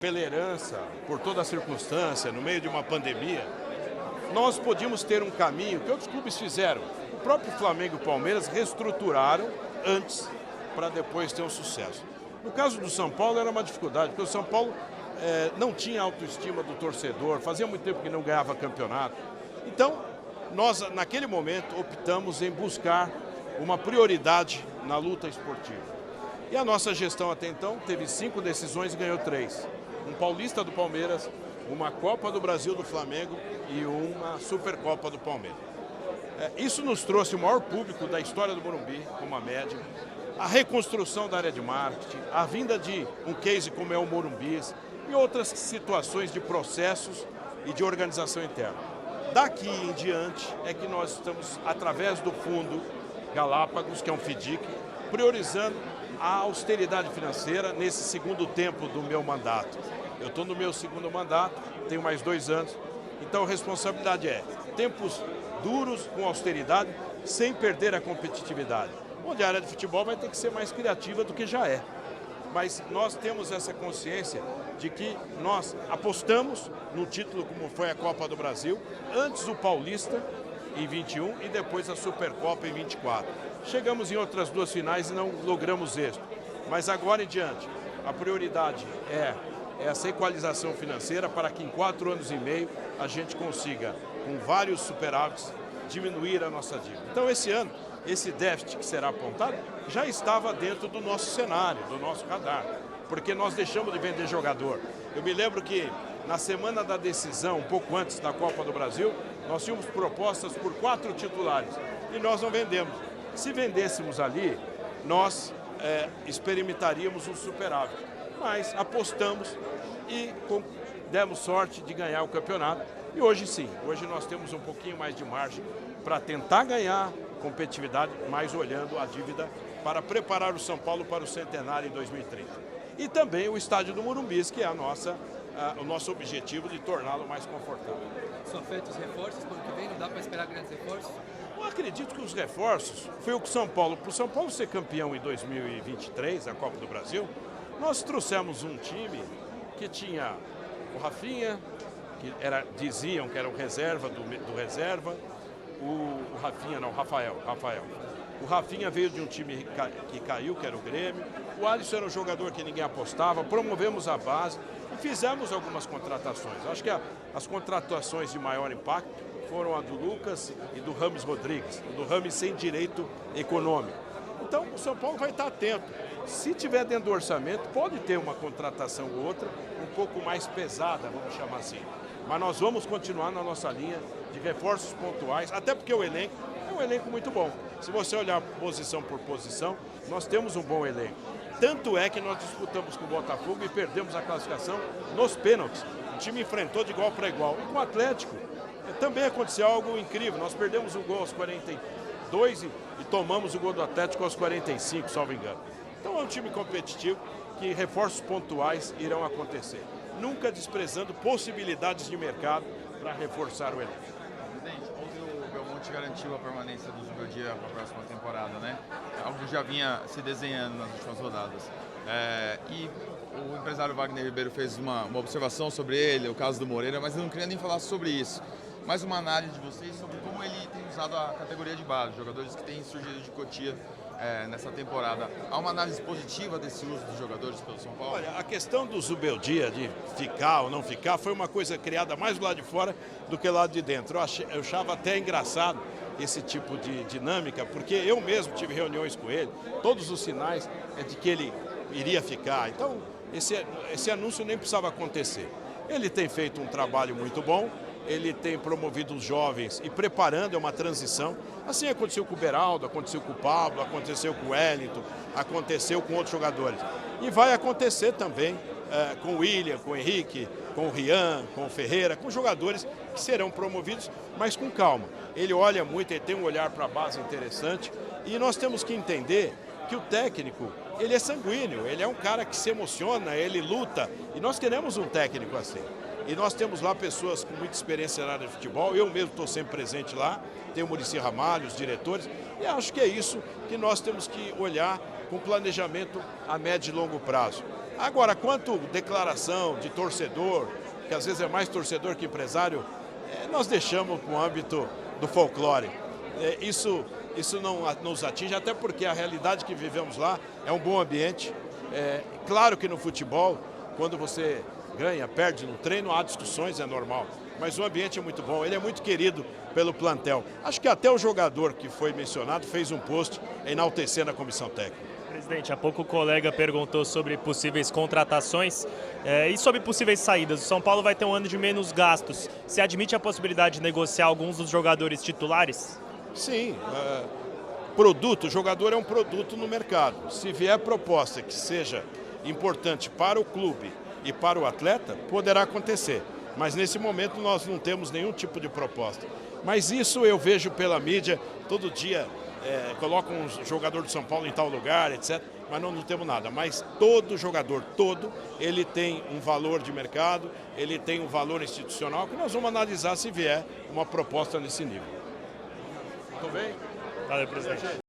Pela herança, por toda a circunstância, no meio de uma pandemia, nós podíamos ter um caminho que outros clubes fizeram. O próprio Flamengo e o Palmeiras reestruturaram antes para depois ter um sucesso. No caso do São Paulo era uma dificuldade, porque o São Paulo não tinha autoestima do torcedor, fazia muito tempo que não ganhava campeonato. Então, nós naquele momento optamos em buscar uma prioridade na luta esportiva. E a nossa gestão até então teve 5 decisões e ganhou 3. Um Paulista do Palmeiras, uma Copa do Brasil do Flamengo e uma Supercopa do Palmeiras. Isso nos trouxe o maior público da história do Morumbi, como a média, a reconstrução da área de marketing, a vinda de um case como é o Morumbis e outras situações de processos e de organização interna. Daqui em diante é que nós estamos, através do Fundo Galápagos, que é um FDIC, priorizando a austeridade financeira nesse segundo tempo do meu mandato. Eu estou no meu segundo mandato, tenho mais 2 anos, então a responsabilidade é tempos duros com austeridade, sem perder a competitividade. Onde a área de futebol vai ter que ser mais criativa do que já é. Mas nós temos essa consciência de que nós apostamos no título como foi a Copa do Brasil, antes o Paulista em 21 e depois a Supercopa em 24. Chegamos em outras 2 finais e não logramos êxito. Mas agora em diante, a prioridade é essa equalização financeira para que em 4 anos e meio a gente consiga, com vários superávites, diminuir a nossa dívida. Então esse ano, esse déficit que será apontado já estava dentro do nosso cenário, do nosso radar, porque nós deixamos de vender jogador. Eu me lembro que na semana da decisão, um pouco antes da Copa do Brasil, nós tínhamos propostas por 4 titulares e nós não vendemos. Se vendêssemos ali, nós experimentaríamos um superávit, mas apostamos e demos sorte de ganhar o campeonato. E hoje sim, hoje nós temos um pouquinho mais de margem para tentar ganhar competitividade, mas olhando a dívida para preparar o São Paulo para o centenário em 2030. E também o estádio do Morumbis, que é o nosso objetivo de torná-lo mais confortável. São feitos reforços para o que vem? Não dá para esperar grandes reforços? Eu acredito que os reforços foi o que São Paulo, para o São Paulo ser campeão em 2023, a Copa do Brasil, nós trouxemos um time que tinha o Rafinha, que diziam que era o reserva do reserva, o Rafael. O Rafinha veio de um time que caiu, que era o Grêmio, o Alisson era um jogador que ninguém apostava, promovemos a base e fizemos algumas contratações. Acho que as contratações de maior impacto foram a do Lucas e do Rames Rodrigues, do Rames sem direito econômico. Então o São Paulo vai estar atento. Se tiver dentro do orçamento, pode ter uma contratação ou outra um pouco mais pesada, vamos chamar assim. Mas nós vamos continuar na nossa linha de reforços pontuais, até porque o elenco é um elenco muito bom. Se você olhar posição por posição, nós temos um bom elenco. Tanto é que nós disputamos com o Botafogo e perdemos a classificação nos pênaltis. O time enfrentou de igual para igual. E com o Atlético também aconteceu algo incrível. Nós perdemos o gol aos 42 e tomamos o gol do Atlético aos 45, salvo engano. Então é um time competitivo que reforços pontuais irão acontecer. Nunca desprezando possibilidades de mercado para reforçar o elenco. Presidente, ontem o Belmonte garantiu a permanência do Zubeldia para a próxima temporada, né? Algo que já vinha se desenhando nas últimas rodadas. E o empresário Wagner Ribeiro fez uma observação sobre ele, o caso do Moreira, mas eu não queria nem falar sobre isso. Mais uma análise de vocês sobre como ele tem usado a categoria de base, jogadores que têm surgido de Cotia nessa temporada. Há uma análise positiva desse uso dos jogadores pelo São Paulo? Olha, a questão do Zubeldia, de ficar ou não ficar, foi uma coisa criada mais do lado de fora do que do lado de dentro. Eu achava até engraçado esse tipo de dinâmica, porque eu mesmo tive reuniões com ele, todos os sinais é de que ele iria ficar. Então, esse anúncio nem precisava acontecer. Ele tem feito um trabalho muito bom, ele tem promovido os jovens e preparando uma transição. Assim aconteceu com o Beraldo, aconteceu com o Pablo, aconteceu com o Wellington, aconteceu com outros jogadores. E vai acontecer também com o William, com o Henrique, com o Rian, com o Ferreira, com jogadores que serão promovidos, mas com calma. Ele olha muito, ele tem um olhar para a base interessante e nós temos que entender que o técnico, ele é sanguíneo, ele é um cara que se emociona, ele luta e nós queremos um técnico assim. E nós temos lá pessoas com muita experiência na área de futebol, eu mesmo estou sempre presente lá, tem o Muricy Ramalho, os diretores, e acho que é isso que nós temos que olhar com planejamento a médio e longo prazo. Agora, quanto declaração de torcedor, que às vezes é mais torcedor que empresário, nós deixamos para o âmbito do folclore. Isso não nos atinge, até porque a realidade que vivemos lá é um bom ambiente. Claro que no futebol, quando você ganha, perde no treino, há discussões, é normal. Mas o ambiente é muito bom, ele é muito querido pelo plantel. Acho que até o jogador que foi mencionado fez um post enaltecendo a comissão técnica. Presidente, há pouco o colega perguntou sobre possíveis contratações e sobre possíveis saídas. O São Paulo vai ter um ano de menos gastos. Você admite a possibilidade de negociar alguns dos jogadores titulares? Sim. Produto, o jogador é um produto no mercado. Se vier proposta que seja importante para o clube e para o atleta, poderá acontecer. Mas nesse momento nós não temos nenhum tipo de proposta. Mas isso eu vejo pela mídia, todo dia colocam um jogador do São Paulo em tal lugar, etc. Mas não temos nada. Mas todo jogador, ele tem um valor de mercado, ele tem um valor institucional que nós vamos analisar se vier uma proposta nesse nível. Tudo bem? Valeu, presidente.